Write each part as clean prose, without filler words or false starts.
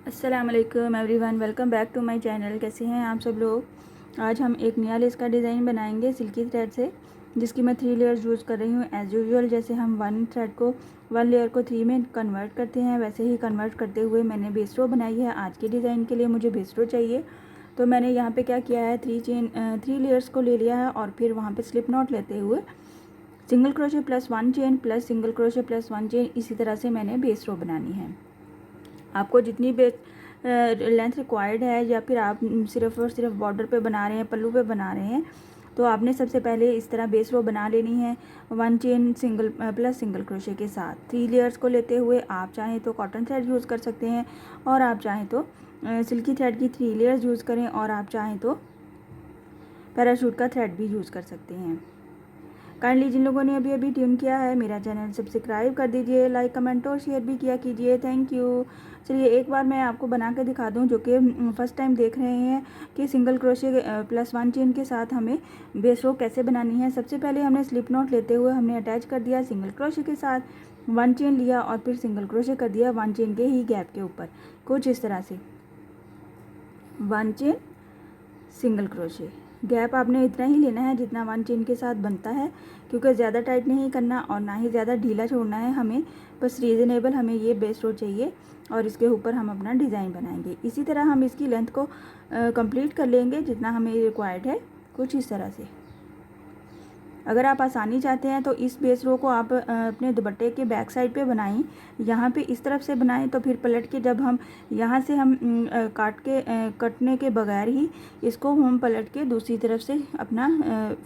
अस्सलाम वालेकुम everyone, welcome back to my channel. कैसे हैं आप सब लोग। आज हम एक नया लेस का डिज़ाइन बनाएंगे सिल्की थ्रेड से, जिसकी मैं 3 लेयर्स यूज़ कर रही हूँ। एज़ यूजुअल जैसे हम वन लेयर को 3 में कन्वर्ट करते हैं, वैसे ही कन्वर्ट करते हुए मैंने बेस रो बनाई है। आज के डिज़ाइन के लिए मुझे बेस रो चाहिए, तो मैंने यहाँ पर क्या किया है, 3 लेयर्स को ले लिया है और फिर वहाँ पर स्लिप नॉट लेते हुए single crochet plus 1 chain plus single crochet plus 1 chain, इसी तरह से मैंने बेस रो बनानी है। आपको जितनी बेस लेंथ रिक्वायर्ड है, या फिर आप सिर्फ और सिर्फ बॉर्डर पे बना रहे हैं, पल्लू पे बना रहे हैं, तो आपने सबसे पहले इस तरह बेस रो बना लेनी है 1 chain single plus single crochet के साथ। 3 लेयर्स को लेते हुए आप चाहें तो कॉटन थ्रेड यूज़ कर सकते हैं, और आप चाहें तो सिल्की थ्रेड की 3 लेयर्स यूज़ करें, और आप चाहें तो पैराशूट का थ्रेड भी यूज़ कर सकते हैं। काइंडली जिन लोगों ने अभी अभी ट्यून किया है मेरा चैनल सब्सक्राइब कर दीजिए, लाइक कमेंट और शेयर भी किया कीजिए। Thank you. चलिए एक बार मैं आपको बना के दिखा दूं, जो कि फर्स्ट टाइम देख रहे हैं कि सिंगल क्रोशे प्लस 1 चेन के साथ हमें बेस रो कैसे बनानी है। सबसे पहले हमने स्लिप नॉट लेते हुए हमने अटैच कर दिया सिंगल क्रोशे के साथ, 1 चेन लिया और फिर सिंगल क्रोशे कर दिया 1 चेन के ही गैप के ऊपर, कुछ इस तरह से 1 चेन सिंगल क्रोशे। गैप आपने इतना ही लेना है जितना 1 चेन के साथ बनता है, क्योंकि ज़्यादा टाइट नहीं करना और ना ही ज़्यादा ढीला छोड़ना है हमें, बस रीज़नेबल हमें ये बेस रो चाहिए, और इसके ऊपर हम अपना डिज़ाइन बनाएंगे। इसी तरह हम इसकी लेंथ को कंप्लीट कर लेंगे जितना हमें रिक्वायर्ड है, कुछ इस तरह से। अगर आप आसानी चाहते हैं तो इस बेस रो को आप अपने दुपट्टे के बैक साइड पे बनाएं, यहाँ पे इस तरफ से बनाएं, तो फिर पलट के जब हम यहाँ से हम कटने के बगैर ही इसको हम पलट के दूसरी तरफ से अपना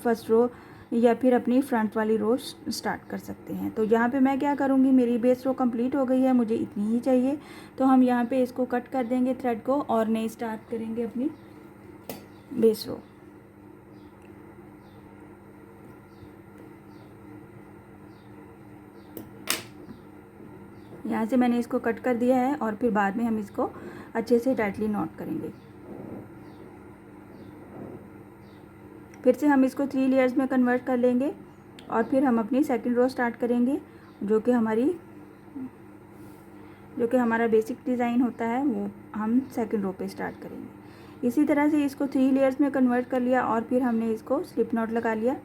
फर्स्ट रो या फिर अपनी फ्रंट वाली रो स्टार्ट कर सकते हैं। तो यहाँ पे मैं क्या करूँगी, मेरी बेस रो कंप्लीट हो गई है, मुझे इतनी ही चाहिए, तो हम यहाँ पे इसको कट कर देंगे थ्रेड को और नई स्टार्ट करेंगे अपनी बेस रो। यहाँ से मैंने इसको कट कर दिया है और फिर बाद में हम इसको अच्छे से टाइटली नॉट करेंगे। फिर से हम इसको 3 लेयर्स में कन्वर्ट कर लेंगे और फिर हम अपनी सेकंड रो स्टार्ट करेंगे, जो कि हमारा बेसिक डिज़ाइन होता है, वो हम सेकंड रो पे स्टार्ट करेंगे। इसी तरह से इसको 3 लेयर्स में कन्वर्ट कर लिया और फिर हमने इसको स्लिप नॉट लगा लिया।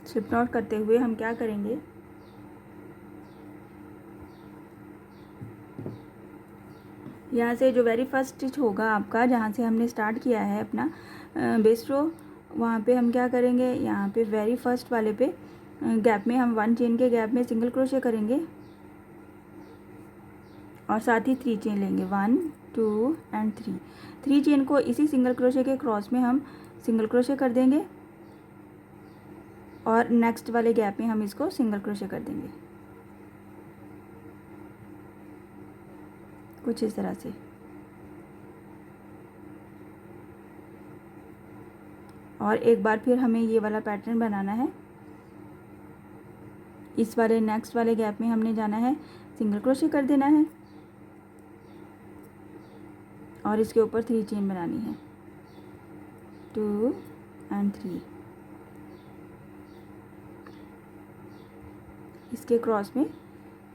स्लिप नॉट करते हुए हम क्या करेंगे, यहाँ से जो वेरी फर्स्ट स्टिच होगा आपका, जहाँ से हमने स्टार्ट किया है अपना बेस रो, वहाँ पे हम क्या करेंगे, यहाँ पे वेरी फर्स्ट वाले पे गैप में हम 1 चेन के गैप में सिंगल क्रोशे करेंगे और साथ ही 3 चेन लेंगे, 1 2 एंड 3 चेन को इसी सिंगल क्रोशे के क्रॉस में हम सिंगल क्रोशे कर देंगे और नेक्स्ट वाले गैप में हम इसको सिंगल क्रोशे कर देंगे, कुछ इस तरह से। और एक बार फिर हमें ये वाला पैटर्न बनाना है। इस वाले नेक्स्ट वाले गैप में हमने जाना है, सिंगल क्रोशे कर देना है और इसके ऊपर 3 चेन बनानी है, 2 एंड 3। इसके क्रॉस में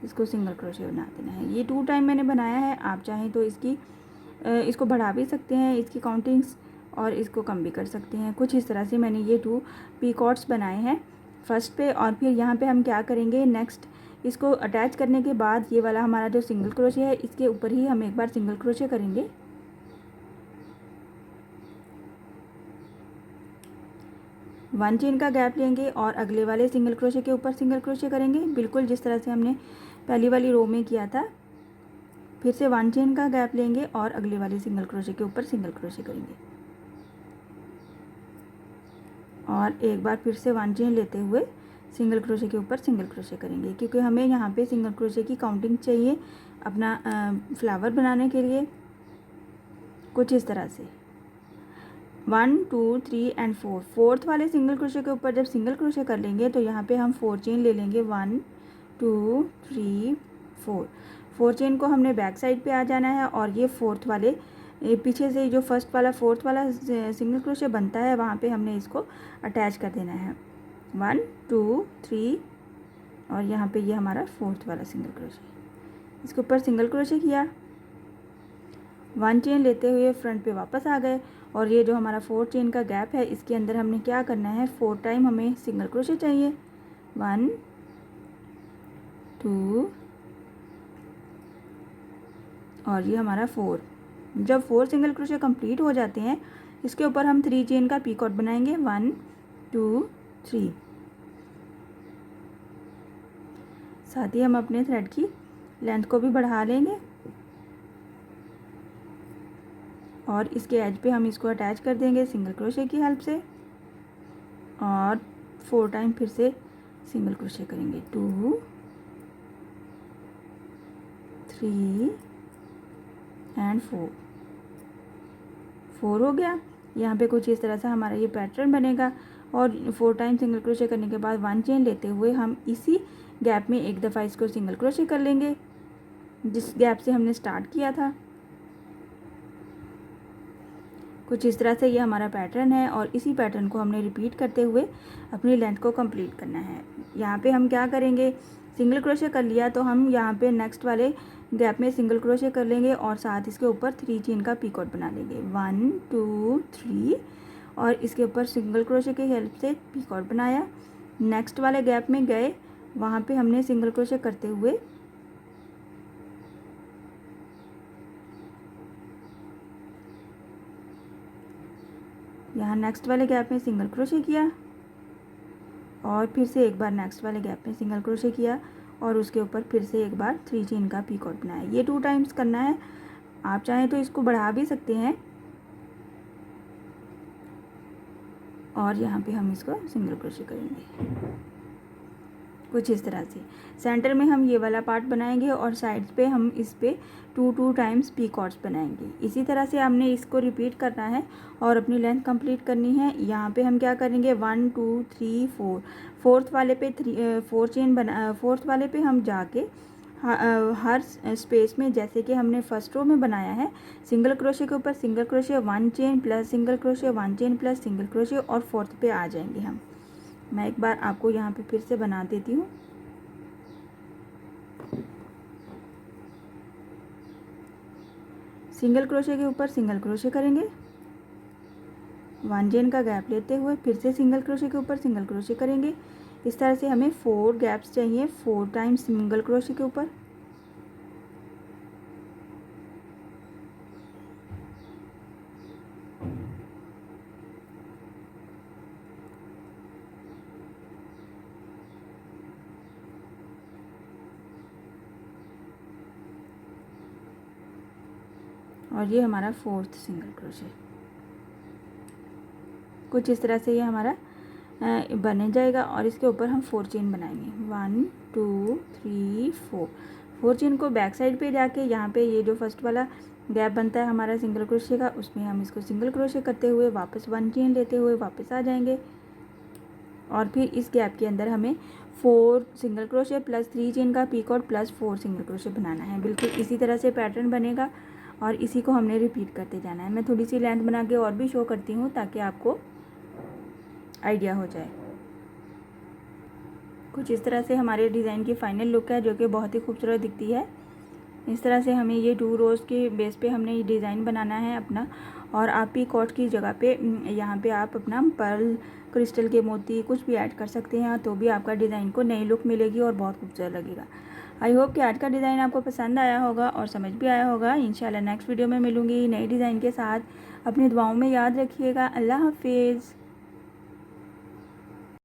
इसको सिंगल क्रोशे बना देना है। ये 2 टाइम मैंने बनाया है, आप चाहें तो इसको बढ़ा भी सकते हैं, इसकी काउंटिंग्स, और इसको कम भी कर सकते हैं। कुछ इस तरह से मैंने ये 2 पीकॉट्स बनाए हैं फर्स्ट पे। और फिर यहाँ पे हम क्या करेंगे, नेक्स्ट इसको अटैच करने के बाद ये वाला हमारा जो सिंगल क्रोशे है, इसके ऊपर ही हम एक बार सिंगल क्रोशे करेंगे, 1 चेन का गैप लेंगे और अगले वाले सिंगल क्रोशे के ऊपर सिंगल क्रोशे करेंगे, बिल्कुल जिस तरह से हमने पहली वाली रो में किया था। फिर से 1 चेन का गैप लेंगे और अगले वाले सिंगल क्रोशे के ऊपर सिंगल क्रोशे करेंगे, और एक बार फिर से 1 चेन लेते हुए सिंगल क्रोशे के ऊपर सिंगल क्रोशे करेंगे, क्योंकि हमें यहाँ पे सिंगल क्रोशे की काउंटिंग चाहिए अपना फ्लावर बनाने के लिए, कुछ इस तरह से। 1 2 3 एंड 4, फोर्थ वाले सिंगल क्रोशे के ऊपर जब सिंगल क्रोशे कर लेंगे तो यहाँ पे हम 4 चेन ले लेंगे, 1 2 3 4 चेन को हमने बैक साइड पे आ जाना है और ये फोर्थ वाले पीछे से जो फोर्थ वाला सिंगल क्रोशे बनता है, वहाँ पे हमने इसको अटैच कर देना है। 1 2 3 और यहाँ पे ये हमारा फोर्थ वाला सिंगल क्रोशे, इसके ऊपर सिंगल क्रोशे किया, 1 चेन लेते हुए फ्रंट पे वापस आ गए और ये जो हमारा 4 चेन का गैप है इसके अंदर हमने क्या करना है, 4 टाइम हमें सिंगल क्रोशे चाहिए, 1 2 और ये हमारा 4। जब 4 सिंगल क्रोशे कंप्लीट हो जाते हैं इसके ऊपर हम 3 चेन का पीकॉट बनाएंगे, 1 2 3। साथ ही हम अपने थ्रेड की लेंथ को भी बढ़ा लेंगे और इसके एज पे हम इसको अटैच कर देंगे सिंगल क्रोशे की हेल्प से और 4 टाइम फिर से सिंगल क्रोशे करेंगे, 2 3 एंड 4 हो गया। यहाँ पे कुछ इस तरह से हमारा ये पैटर्न बनेगा और 4 टाइम सिंगल क्रोशे करने के बाद 1 चेन लेते हुए हम इसी गैप में एक दफ़ा इसको सिंगल क्रोशे कर लेंगे जिस गैप से हमने स्टार्ट किया था। कुछ इस तरह से ये हमारा पैटर्न है और इसी पैटर्न को हमने रिपीट करते हुए अपनी लेंथ को कंप्लीट करना है। यहाँ पे हम क्या करेंगे, सिंगल क्रोशे कर लिया तो हम यहाँ पे नेक्स्ट वाले गैप में सिंगल क्रोशे कर लेंगे और साथ इसके ऊपर 3 चेन का पीकॉट बना लेंगे, 1 2 3 और इसके ऊपर सिंगल क्रोशे की हेल्प से पीकॉट बनाया। नेक्स्ट वाले गैप में गए, वहाँ पे हमने सिंगल क्रोशे करते हुए यहाँ नेक्स्ट वाले गैप में सिंगल क्रोशे किया और फिर से एक बार नेक्स्ट वाले गैप में सिंगल क्रोशे किया और उसके ऊपर फिर से एक बार 3 चेन का पीकॉट बनाया। ये 2 टाइम्स करना है, आप चाहें तो इसको बढ़ा भी सकते हैं और यहाँ पे हम इसको सिंगल क्रोशे करेंगे कुछ इस तरह से। सेंटर में हम ये वाला पार्ट बनाएंगे और साइड्स पे हम इस पे 2 टाइम्स पीकॉट्स बनाएंगे। इसी तरह से हमने इसको रिपीट करना है और अपनी लेंथ कंप्लीट करनी है। यहाँ पे हम क्या करेंगे, 1 2 3 4, फोर्थ वाले पे 4 चेन बना, फोर्थ वाले पे हम जाके हर स्पेस में जैसे कि हमने फर्स्ट रो में बनाया है, सिंगल क्रोशे के ऊपर single crochet, 1 chain plus single crochet, 1 chain plus single crochet और फोर्थ पे आ जाएंगे हम। मैं एक बार आपको यहाँ पे फिर से बना देती हूँ। सिंगल क्रोशे के ऊपर सिंगल क्रोशे करेंगे, 1 चेन का गैप लेते हुए फिर से सिंगल क्रोशे के ऊपर सिंगल क्रोशे करेंगे। इस तरह से हमें 4 गैप्स चाहिए, 4 टाइम्स सिंगल क्रोशे के ऊपर। और ये हमारा 4th सिंगल क्रोशे। कुछ इस तरह से ये हमारा बने जाएगा और इसके ऊपर हम 4 चेन बनाएंगे, 1 2 3 4 चेन को बैक साइड पे जाके यहाँ पे ये जो फर्स्ट वाला गैप बनता है हमारा सिंगल क्रोशे का, उसमें हम इसको सिंगल क्रोशे करते हुए वापस 1 चेन लेते हुए वापस आ जाएंगे और फिर इस गैप के अंदर हमें 4 सिंगल क्रोशे प्लस 3 चेन का पीकॉट प्लस 4 सिंगल क्रोशे बनाना है। बिल्कुल इसी तरह से पैटर्न बनेगा और इसी को हमने रिपीट करते जाना है। मैं थोड़ी सी लेंथ बना के और भी शो करती हूँ ताकि आपको आइडिया हो जाए। कुछ इस तरह से हमारे डिज़ाइन की फाइनल लुक है जो कि बहुत ही खूबसूरत दिखती है। इस तरह से हमें ये 2 रोज़ के बेस पे हमने ये डिज़ाइन बनाना है अपना। और आप पीकॉट की जगह पे यहाँ पे आप अपना पर्ल, क्रिस्टल के मोती कुछ भी ऐड कर सकते हैं तो भी आपका डिज़ाइन को नई लुक मिलेगी और बहुत खूबसूरत लगेगा। आई होप कि आज का डिज़ाइन आपको पसंद आया होगा और समझ भी आया होगा। इंशाल्लाह नेक्स्ट वीडियो में मिलूँगी नई डिज़ाइन के साथ। अपनी दुआओं में याद रखिएगा। अल्लाह हाफिज़।